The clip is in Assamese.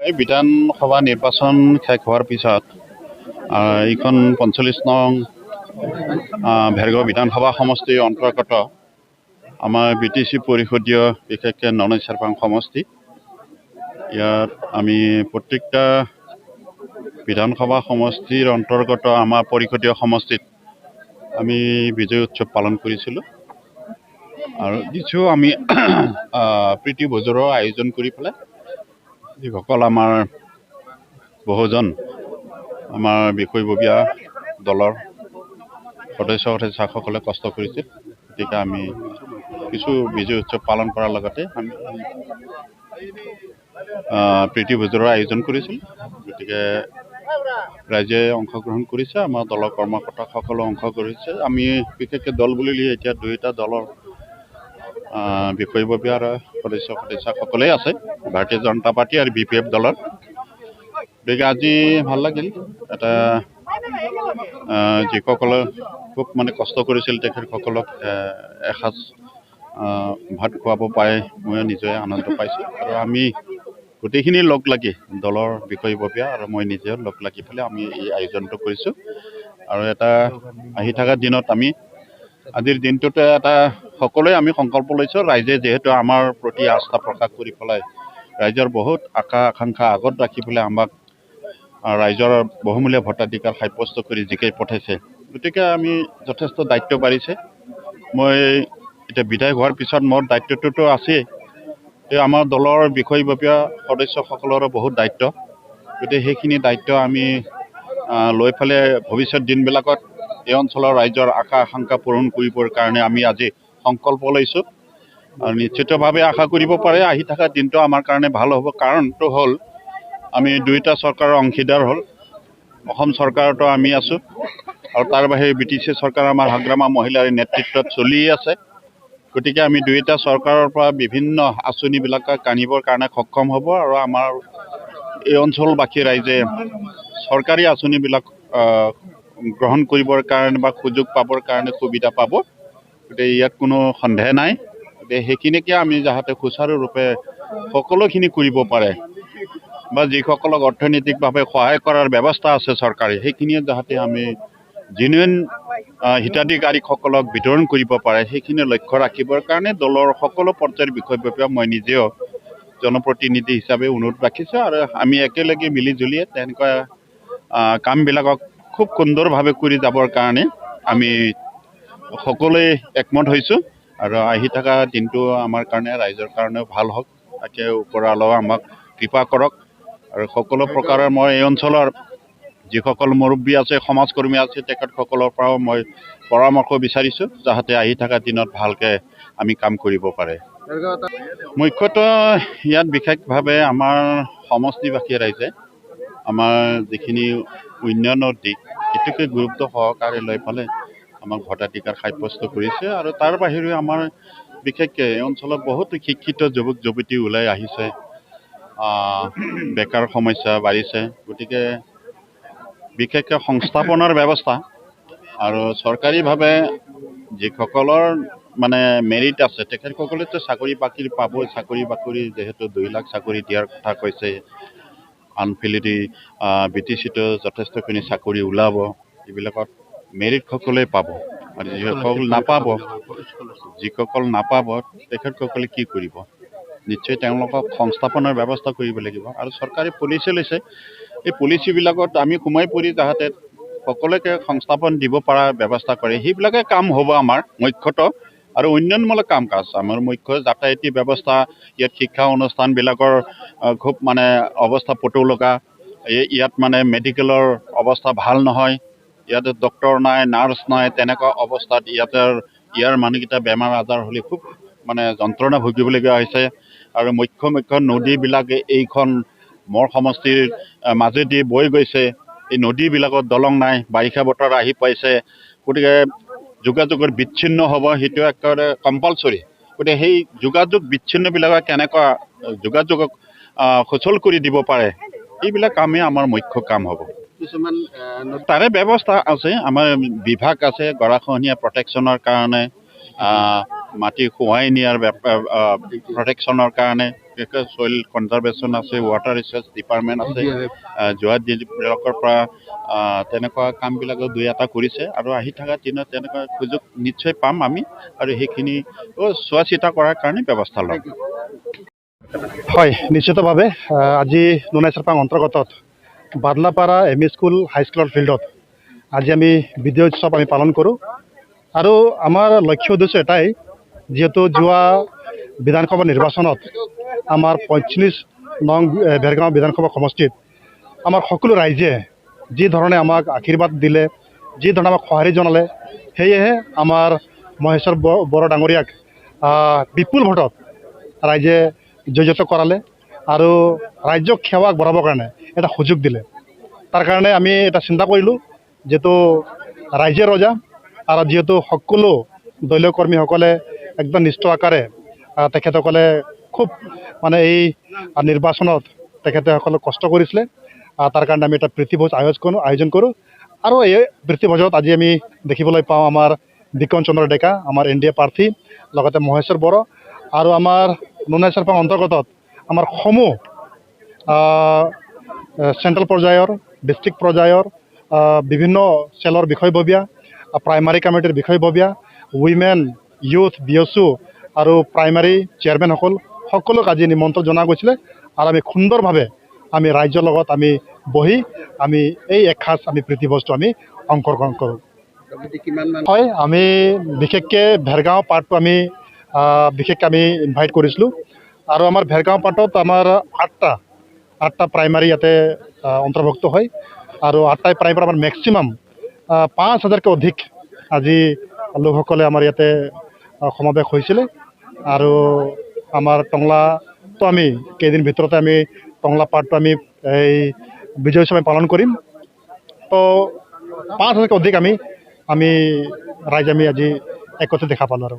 এই বিধানসভা নিৰ্বাচন শেষ হোৱাৰ পিছত এইখন ৪৫ নং ভেৰগাঁও বিধানসভা সমষ্টিৰ অন্তৰ্গত আমাৰ BTC পৰিষদীয় বিশেষকৈ ননৈ চেৰপাং সমষ্টি ইয়াত আমি প্ৰত্যেকটা বিধানসভা সমষ্টিৰ অন্তৰ্গত আমাৰ পৰিষদীয় সমষ্টিত আমি বিজয় উৎসৱ পালন কৰিছিলোঁ আৰু কিছু আমি প্ৰীতি ভোজৰো আয়োজন কৰি পেলাই যিসকল আমাৰ বহুজন আমাৰ বিষয়ববীয়া দলৰ সদস্যসকলে কষ্ট কৰিছিল গতিকে আমি কিছু বিজয় উৎসৱ পালন কৰাৰ লগতে আমি প্ৰীতি ভোজৰো আয়োজন কৰিছিল গতিকে ৰাইজে অংশগ্ৰহণ কৰিছে আমাৰ দলৰ কৰ্মকৰ্তাসকলে অংশ কৰিছে আমি বিশেষকৈ দল বুলিলে এতিয়া দুয়োটা দলৰ বিষয়ববীয়া আৰু সদস্যসকলেই আছে ভাৰতীয় জনতা পাৰ্টি আৰু BPF দলৰ গতিকে আজি ভাল লাগিল এটা যিসকলে খুব মানে কষ্ট কৰিছিল তেখেতসকলক এসাঁজ ভাত খুৱাব পাই মই নিজে আনন্দ পাইছোঁ আৰু আমি গোটেইখিনি লগ লাগি দলৰ বিষয়ববীয়া আৰু মই নিজেও লগ লাগি পেলাই আমি এই আয়োজনটো কৰিছোঁ আৰু এটা আহি থকা দিনত আমি আজিৰ দিনটোতে এটা সকলোৱে আমি সংকল্প লৈছোঁ ৰাইজে যিহেতু আমাৰ প্ৰতি আস্থা প্ৰকাশ কৰি পেলাই ৰাইজৰ বহুত আশা আকাংক্ষা আগত ৰাখি পেলাই আমাক ৰাইজৰ বহুমূলীয়া ভোটাধিকাৰ সাব্যস্ত কৰি জিকাই পঠাইছে গতিকে আমি যথেষ্ট দায়িত্ব বাঢ়িছে মই এতিয়া বিধায়ক হোৱাৰ পিছত মোৰ দায়িত্বটোতো আছেই আমাৰ দলৰ বিষয়ববীয়া সদস্যসকলৰো বহুত দায়িত্ব গতিকে সেইখিনি দায়িত্ব আমি লৈ পেলাই ভৱিষ্যত দিনবিলাকত এই অঞ্চলৰ ৰাইজৰ আশা আকাংক্ষা পূৰণ কৰিবৰ কাৰণে আমি আজি সংকল্প লৈছোঁ আৰু নিশ্চিতভাৱে আশা কৰিব পাৰে আহি থকা দিনটো আমাৰ কাৰণে ভাল হ'ব কাৰণটো হ'ল আমি দুয়োটা চৰকাৰৰ অংশীদাৰ হ'ল অসম চৰকাৰতো আমি আছোঁ আৰু তাৰ বাহিৰে BTC চৰকাৰ আমাৰ হাগ্ৰামা মহিলাৰ নেতৃত্বত চলি আছে গতিকে আমি দুয়োটা চৰকাৰৰ পৰা বিভিন্ন আঁচনিবিলাক কানিবৰ কাৰণে সক্ষম হ'ব আৰু আমাৰ এই অঞ্চলবাসী ৰাইজে চৰকাৰী আঁচনিবিলাক গ্ৰহণ কৰিবৰ কাৰণে বা সুযোগ পাবৰ কাৰণে সুবিধা পাব গতিকে ইয়াত কোনো সন্দেহ নাই গতিকে সেইখিনিকে আমি যাতে সুচাৰুৰূপে সকলোখিনি কৰিব পাৰে বা যিসকলক অৰ্থনৈতিকভাৱে সহায় কৰাৰ ব্যৱস্থা আছে চৰকাৰে সেইখিনিয়ে যাতে আমি জেনুইন হিতাধিকাৰীসকলক বিতৰণ কৰিব পাৰে সেইখিনি লক্ষ্য ৰাখিবৰ কাৰণে দলৰ সকলো পৰ্যায়ৰ বিষয়ববীয়া মই নিজেও জনপ্ৰতিনিধি হিচাপে অনুৰোধ ৰাখিছোঁ আৰু আমি একেলগে মিলি জুলিয়ে তেনেকুৱা কামবিলাকক খুব সুন্দৰভাৱে কৰি যাবৰ কাৰণে আমি সকলোৱে একমত হৈছোঁ আৰু আহি থকা দিনটো আমাৰ কাৰণে ৰাইজৰ কাৰণেও ভাল হওক তাকে ওপৰৱালাও আমাক কৃপা কৰক আৰু সকলো প্ৰকাৰৰ মই এই অঞ্চলৰ যিসকল মুৰব্বী আছে সমাজকৰ্মী আছে তেখেতসকলৰ পৰাও মই পৰামৰ্শ বিচাৰিছোঁ যাতে আহি থকা দিনত ভালকৈ আমি কাম কৰিব পাৰে মুখ্যতঃ ইয়াত বিশেষভাৱে আমাৰ সমষ্টিবাসী ৰাইজে আমাৰ যিখিনি উন্নয়নৰ দিশ সেইটোকে গুৰুত্ব সহকাৰে লৈ পেলাই আমাক ভোটাধিকাৰ সাব্যস্ত কৰিছে আৰু তাৰ বাহিৰেও আমাৰ বিশেষকৈ এই অঞ্চলত বহুতো শিক্ষিত যুৱক যুৱতী ওলাই আহিছে বেকাৰ সমস্যা বাঢ়িছে গতিকে বিশেষকৈ সংস্থাপনৰ ব্যৱস্থা আৰু চৰকাৰীভাৱে যিসকলৰ মানে মেৰিট আছে তেখেতসকলেতো চাকৰি বাকৰি পাব চাকৰি বাকৰি যিহেতু 2 লাখ চাকৰি দিয়াৰ কথা কৈছে আনফিলিটি BTCটো যথেষ্টখিনি চাকৰি ওলাব এইবিলাকত মেৰিটসকলে পাব আৰু যিসকল নাপাব তেখেতসকলে কি কৰিব নিশ্চয় তেওঁলোকক সংস্থাপনৰ ব্যৱস্থা কৰিব লাগিব আৰু চৰকাৰে পলিচি লৈছে এই পলিচিবিলাকত আমি সোমাই পৰি যাতে সকলোকে সংস্থাপন দিব পৰা ব্যৱস্থা কৰে সেইবিলাকে কাম হ'ব আমাৰ মুখ্যতঃ আৰু উন্নয়নমূলক কাম কাজ আমাৰ মুখ্য যাতায়াতী ব্যৱস্থা ইয়াত শিক্ষা অনুষ্ঠানবিলাকৰ খুব মানে অৱস্থা পটৌলগা ইয়াত মানে মেডিকেলৰ অৱস্থা ভাল নহয় ইয়াতে ডক্টৰ নাই নাৰ্ছ নাই তেনেকুৱা অৱস্থাত ইয়াৰ মানুহকেইটা বেমাৰ আজাৰ হ'লে খুব মানে যন্ত্ৰণা ভুগিবলগীয়া হৈছে আৰু মুখ্য নদীবিলাকে এইখন মোৰ সমষ্টিৰ মাজেদি বৈ গৈছে এই নদীবিলাকত দলং নাই বাৰিষা বতৰ আহি পাইছে গতিকে যোগাযোগৰ বিচ্ছিন্ন হ'ব সেইটো একেবাৰে কম্পালচৰি গতিকে সেই যোগাযোগ বিচ্ছিন্নবিলাকক কেনেকুৱা যোগাযোগক সচল কৰি দিব পাৰে এইবিলাক কামেই আমাৰ মুখ্য কাম হ'ব কিছুমান তাৰে ব্যৱস্থা আছে আমাৰ বিভাগ আছে গৰাখহনীয়া প্ৰটেকশ্যনৰ কাৰণে মাটি খোৱাই নিয়াৰ প্ৰটেকশ্যনৰ কাৰণে বিশেষকৈ ছইল কনজাৰ্ভেশ্যন আছে, ৱাটাৰ ৰিচাৰ্চ ডিপাৰ্টমেণ্ট আছে, যোৱা যিবিলাকৰ পৰা তেনেকুৱা কামবিলাকো 2-এটা কৰিছে আৰু আহি থকা দিনত তেনেকুৱা সুযোগ নিশ্চয় পাম আমি আৰু সেইখিনি চোৱা চিতা কৰাৰ কাৰণে ব্যৱস্থা ল'ম। হয়, নিশ্চিতভাৱে আজি নুনাই চেৰপাং অন্তৰ্গত বাদলাপাৰা এম ই স্কুল হাইস্কুলৰ ফিল্ডত আজি আমি বিজয় উৎসৱ আমি পালন কৰোঁ আৰু আমাৰ লক্ষ্য উদ্দেশ্য এটাই, যিহেতু যোৱা বিধানসভা নিৰ্বাচনত আমাৰ 45 নং ভেৰগাঁও বিধানসভা সমষ্টিত আমাৰ সকলো ৰাইজে যি ধৰণে আমাক আশীৰ্বাদ দিলে, যি ধৰণে আমাক সঁহাৰি জনালে, সেয়েহে আমাৰ মহেশ্বৰ বড়ো ডাঙৰীয়াক বিপুল ভোটত ৰাইজে জয়যুক্ত কৰালে আৰু ৰাজ্যক সেৱা আগবঢ়াবৰ কাৰণে এটা সুযোগ দিলে। তাৰ কাৰণে আমি এটা চিন্তা কৰিলোঁ, যিহেতু ৰাইজে ৰজা আৰু যিহেতু সকলো দলীয় কৰ্মীসকলে একদম নিষ্ঠ আকাৰে তেখেতসকলে খুব মানে এই নিৰ্বাচনত তেখেতসকলে কষ্ট কৰিছিলে, তাৰ কাৰণে আমি এটা প্ৰীতিভোজ আয়োজন কৰোঁ আৰু এই প্ৰীতিভোজত আজি আমি দেখিবলৈ পাওঁ আমাৰ বিকন চন্দ্ৰ ডেকা, আমাৰ NDA প্ৰাৰ্থী, লগতে মহেশ্বৰ বড়ো আৰু আমাৰ নুনাই চেৰপাং অন্তৰ্গত আমাৰ সমূহ চেণ্ট্ৰেল পৰ্যায়ৰ, ডিষ্ট্ৰিক্ট পৰ্যায়ৰ বিভিন্ন চেলৰ বিষয়ববীয়া, প্ৰাইমাৰী কমিটিৰ বিষয়ববীয়া, উইমেন, ইউথ, BSU আৰু প্ৰাইমাৰী চেয়াৰমেনসকল সকলোক আজি নিমন্ত্ৰণ জনোৱা গৈছিলে আৰু আমি সুন্দৰভাৱে আমি ৰাইজৰ লগত আমি বহি আমি এই এসাঁজ আমি প্ৰীতিভোজটো আমি অংশগ্ৰহণ কৰোঁ। হয়, আমি বিশেষকৈ ভেৰগাঁও পাৰ্টটো আমি বিশেষকৈ আমি ইনভাইট কৰিছিলোঁ আৰু আমাৰ ভেৰগাঁও পাৰ্টত আমাৰ আঠটা প্ৰাইমাৰী ইয়াতে অন্তৰ্ভুক্ত হয় আৰু 8টাই প্ৰাইমাৰী আমাৰ মেক্সিমাম 5000কৈ অধিক আজি লোকসকলে আমাৰ ইয়াতে সমাৱেশ হৈছিলে আৰু আমাৰ টংলাটো আমি কেইদিন ভিতৰতে আমি টংলা পাৰ্টটো আমি এই বিজয় উৎসৱ পালন কৰিম। তো 5000কৈ অধিক আমি ৰাইজ আমি আজি একত্ৰিত দেখা পালোঁ আৰু